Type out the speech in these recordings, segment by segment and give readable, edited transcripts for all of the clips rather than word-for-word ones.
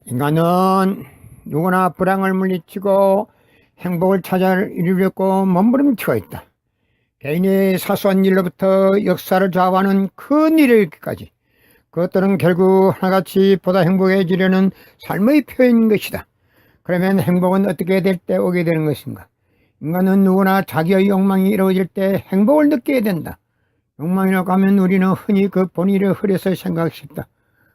인간은 누구나 불행을 물리치고 행복을 찾아 이루려고 몸부림치고 있다. 개인의 사소한 일로부터 역사를 좌우하는 큰 일에까지 그것들은 결국 하나같이 보다 행복해지려는 삶의 표현인 것이다. 그러면 행복은 어떻게 될 때 오게 되는 것인가? 인간은 누구나 자기의 욕망이 이루어질 때 행복을 느끼게 된다. 욕망이라고 하면 우리는 흔히 그 본의를 흐려서 생각했다.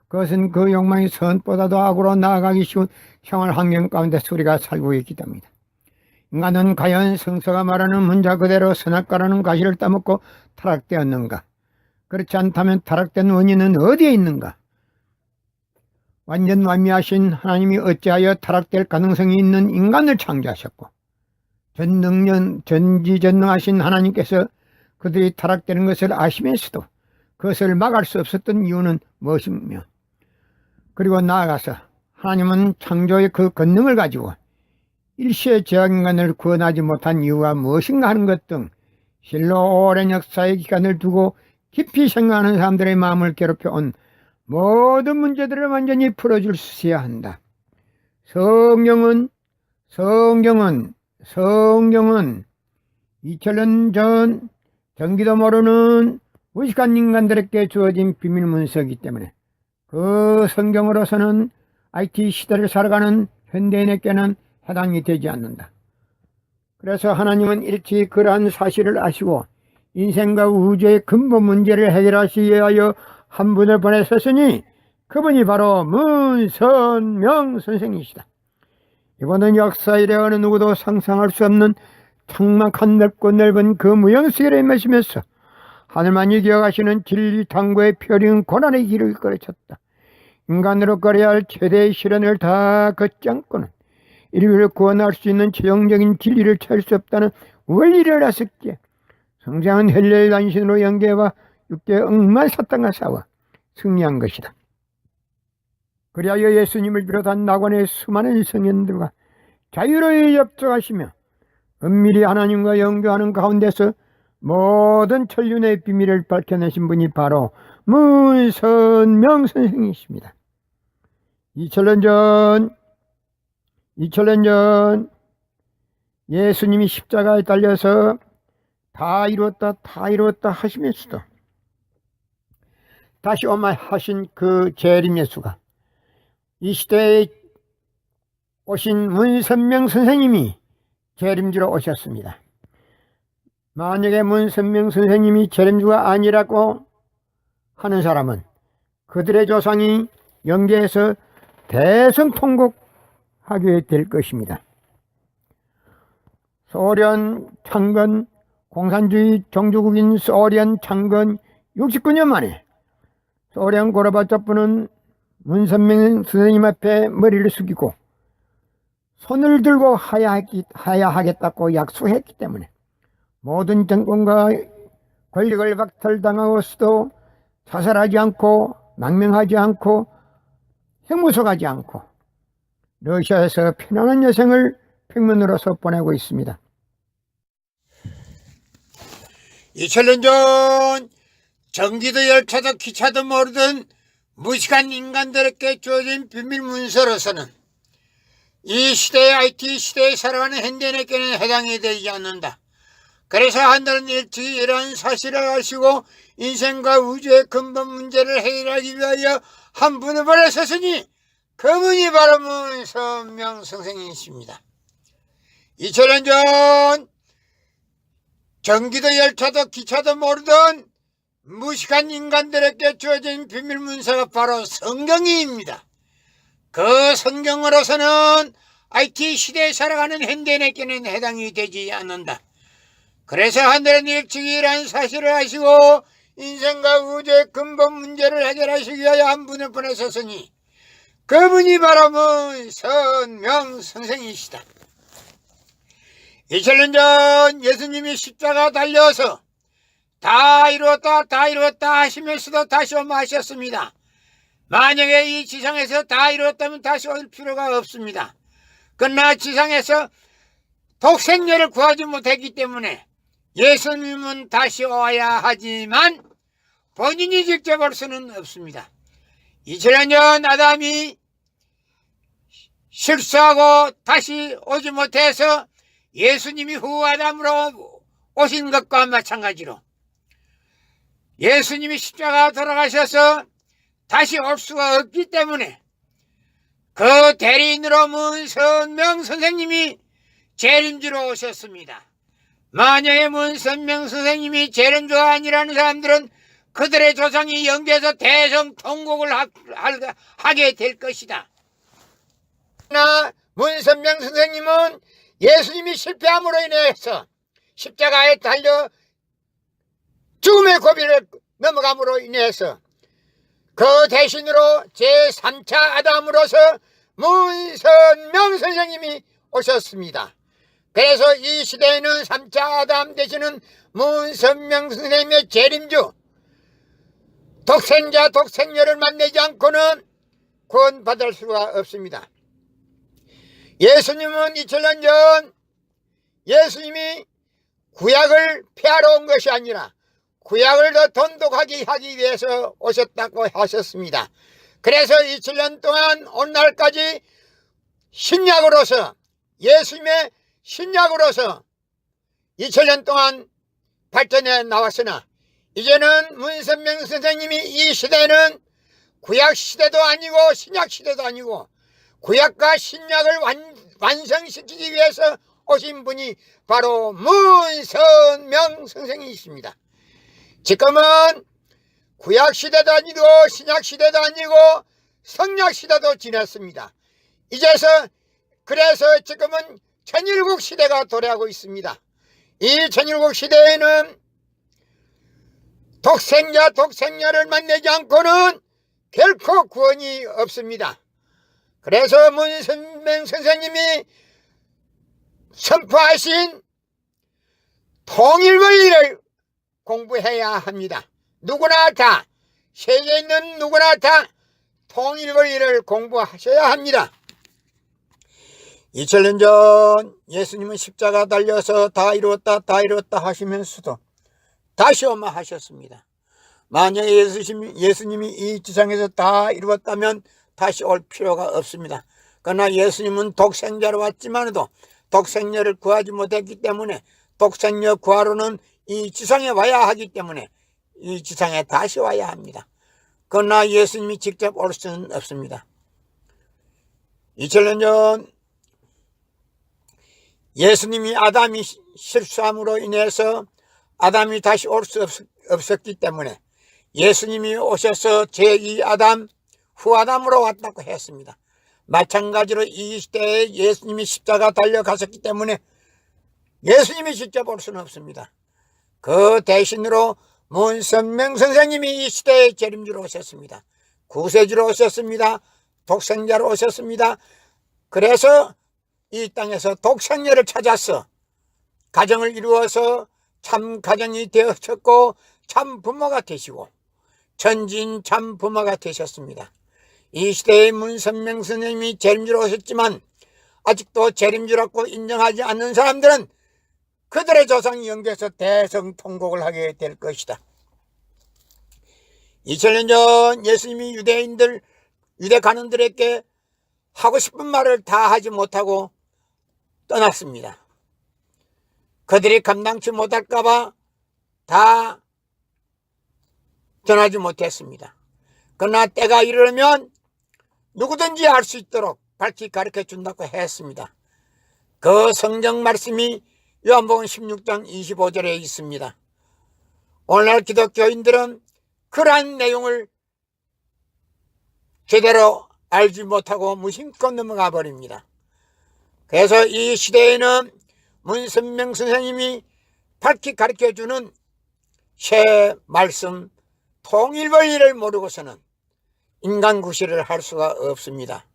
그것은 그 욕망이 선보다도 악으로 나아가기 쉬운 생활 환경 가운데서 우리가 살고 있기 때문이다. 인간은 과연 성서가 말하는 문자 그대로 선악과라는 과실을 따먹고 타락되었는가? 그렇지 않다면 타락된 원인은 어디에 있는가? 완전 완미하신 하나님이 어찌하여 타락될 가능성이 있는 인간을 창조하셨고 전지전능하신 하나님께서 그들이 타락되는 것을 아시면서도 그것을 막을 수 없었던 이유는 무엇이며, 그리고 나아가서 하나님은 창조의 그 권능을 가지고 일시에 죄악인간을 구원하지 못한 이유가 무엇인가 하는 것 등 실로 오랜 역사의 기간을 두고 깊이 생각하는 사람들의 마음을 괴롭혀온 모든 문제들을 완전히 풀어줄 수 있어야 한다. 성경은 2000년 전 전기도 모르는 무식한 인간들에게 주어진 비밀 문서이기 때문에 그 성경으로서는 IT 시대를 살아가는 현대인에게는 해당이 되지 않는다. 그래서 하나님은 일찍이 그러한 사실을 아시고 인생과 우주의 근본 문제를 해결하시기 위하여 한 분을 보내셨으니 그분이 바로 문선명 선생이시다. 이분은 역사 이래 어느 누구도 상상할 수 없는 장막한 넓고 넓은 그 무형세계를 헤매시면서 하늘만이 기억하시는 진리 탐구의 펴린 고난의 길을 걸으셨다. 인간으로 걸어야 할 최대의 시련을 다 걷지 않고는 인류를 구원할 수 있는 최종적인 진리를 찾을 수 없다는 원리를 아셨기에 성장한 헬레의 단신으로 영계와 육계의 억만 사탄과 싸워 승리한 것이다. 그리하여 예수님을 비롯한 낙원의 수많은 성현들과 자유로이 엽적하시며 은밀히 하나님과 영교하는 가운데서 모든 천륜의 비밀을 밝혀내신 분이 바로 문선명 선생이십니다. 2000년 전 예수님이 십자가에 달려서 다 이루었다 하시면서도 다시 오마 하신 그 재림 예수가 이 시대에 오신 문선명 선생님이 재림주로 오셨습니다. 만약에 문선명 선생님이 재림주가 아니라고 하는 사람은 그들의 조상이 영계에서 대성통곡하게 될 것입니다. 소련 창건, 공산주의 종주국인 소련 창건 69년 만에 소련 고르바초프는 문선명 선생님 앞에 머리를 숙이고 손을 들고 하야하겠다고 약속했기 때문에 모든 정권과 권력을 박탈당하고서도 자살하지 않고 망명하지 않고 형무소가지 않고 러시아에서 편안한 여생을 평면으로서 보내고 있습니다. 2000년 전 전기도 열차도 기차도 모르던 무식한 인간들에게 주어진 비밀 문서로서는 이 시대의 IT 시대에 살아가는 현대인에게는 해당이 되지 않는다. 그래서 하늘은 일찍이 이러한 사실을 아시고 인생과 우주의 근본 문제를 해결하기 위하여 한 분을 보내셨으니 그분이 바로 문선명 선생이십니다. 2000년 전 전기도 열차도 기차도 모르던 무식한 인간들에게 주어진 비밀 문서가 바로 성경입니다. 그 성경으로서는 IT 시대에 살아가는 현대인에게는 해당이 되지 않는다. 그래서 하늘은 일찍이 이러한 사실을 아시고 인생과 우주의 근본 문제를 해결하시기 위하여 한 분을 보내셨으니 그분이 바로 문선명 선생이시다. 2000년 전 예수님이 십자가 달려서 다 이루었다 하시면서도 다시 오마 하셨습니다. 만약에 이 지상에서 다 이루었다면 다시 올 필요가 없습니다. 그러나 지상에서 독생녀를 구하지 못했기 때문에 예수님은 다시 와야 하지만 본인이 직접 올 수는 없습니다. 2000년 전 아담이 실수하고 다시 오지 못해서 예수님이 후아담으로 오신 것과 마찬가지로 예수님이 십자가 돌아가셔서 다시 올 수가 없기 때문에 그 대리인으로 문선명 선생님이 재림주로 오셨습니다. 만약에 문선명 선생님이 재림주가 아니라는 사람들은 그들의 조상이 영계에서 대성통곡을 하게 될 것이다. 그러나 문선명 선생님은 예수님이 실패함으로 인해서 십자가에 달려 죽음의 고비를 넘어감으로 인해서 그 대신으로 제3차 아담으로서 문선명 선생님이 오셨습니다. 그래서 이 시대에는 3차 아담 되시는 문선명 선생님의 재림주, 독생자 독생녀를 만나지 않고는 구원받을 수가 없습니다. 예수님은 2000년 전 예수님이 구약을 폐하러 온 것이 아니라 구약을 더 돈독하게 하기 위해서 오셨다고 하셨습니다. 그래서 2000년 동안 오늘날까지 신약으로서, 예수님의 신약으로서 2000년 동안 발전해 나왔으나 이제는 문선명 선생님이 이 시대는 구약 시대도 아니고 신약 시대도 아니고 구약과 신약을 완성시키기 위해서 오신 분이 바로 문선명 선생님이십니다. 지금은 구약 시대도 아니고 신약 시대도 아니고 성약 시대도 지났습니다. 그래서 지금은 천일국 시대가 도래하고 있습니다. 이 천일국 시대에는 독생자 독생녀를 만나지 않고는 결코 구원이 없습니다. 그래서 문선명 선생님이 선포하신 통일원리를 공부해야 합니다. 누구나 다, 세계에 있는 누구나 다 통일원리를 공부하셔야 합니다. 2000년 전 예수님은 십자가 달려서 다 이루었다 하시면서도 다시 오마 하셨습니다. 만약에 예수님이 이 지상에서 다 이루었다면 다시 올 필요가 없습니다. 그러나 예수님은 독생자로 왔지만도 독생녀를 구하지 못했기 때문에 독생녀 구하러는 이 지상에 와야 하기 때문에 이 지상에 다시 와야 합니다. 그러나 예수님이 직접 올 수는 없습니다. 2000년 전 예수님이 아담이 실수함으로 인해서 아담이 다시 올 수 없었기 때문에 예수님이 오셔서 제2아담 후아담으로 왔다고 했습니다. 마찬가지로 이 시대에 예수님이 십자가 달려가셨기 때문에 예수님이 직접 올 수는 없습니다. 그 대신으로 문선명 선생님이 이 시대에 재림주로 오셨습니다. 구세주로 오셨습니다. 독생자로 오셨습니다. 그래서 이 땅에서 독생녀를 찾아서 가정을 이루어서 참 가정이 되었고 참 부모가 되시고 전진 참 부모가 되셨습니다. 이 시대의 문선명 선생님이 재림주로 오셨지만 아직도 재림주라고 인정하지 않는 사람들은 그들의 조상이 영계에서 대성통곡을 하게 될 것이다. 2000년 전 예수님이 유대 관원들에게 하고 싶은 말을 다 하지 못하고 떠났습니다. 그들이 감당치 못할까봐 다 전하지 못했습니다. 그러나 때가 이르면 누구든지 알 수 있도록 밝히 가르쳐 준다고 했습니다. 그 성경 말씀이 요한복음 16장 25절에 있습니다. 오늘날 기독교인들은 그러한 내용을 제대로 알지 못하고 무심코 넘어가 버립니다. 그래서 이 시대에는 문선명 선생님이 밝히 가르쳐주는 새 말씀 통일원리를 모르고서는 인간 구실을 할 수가 없습니다.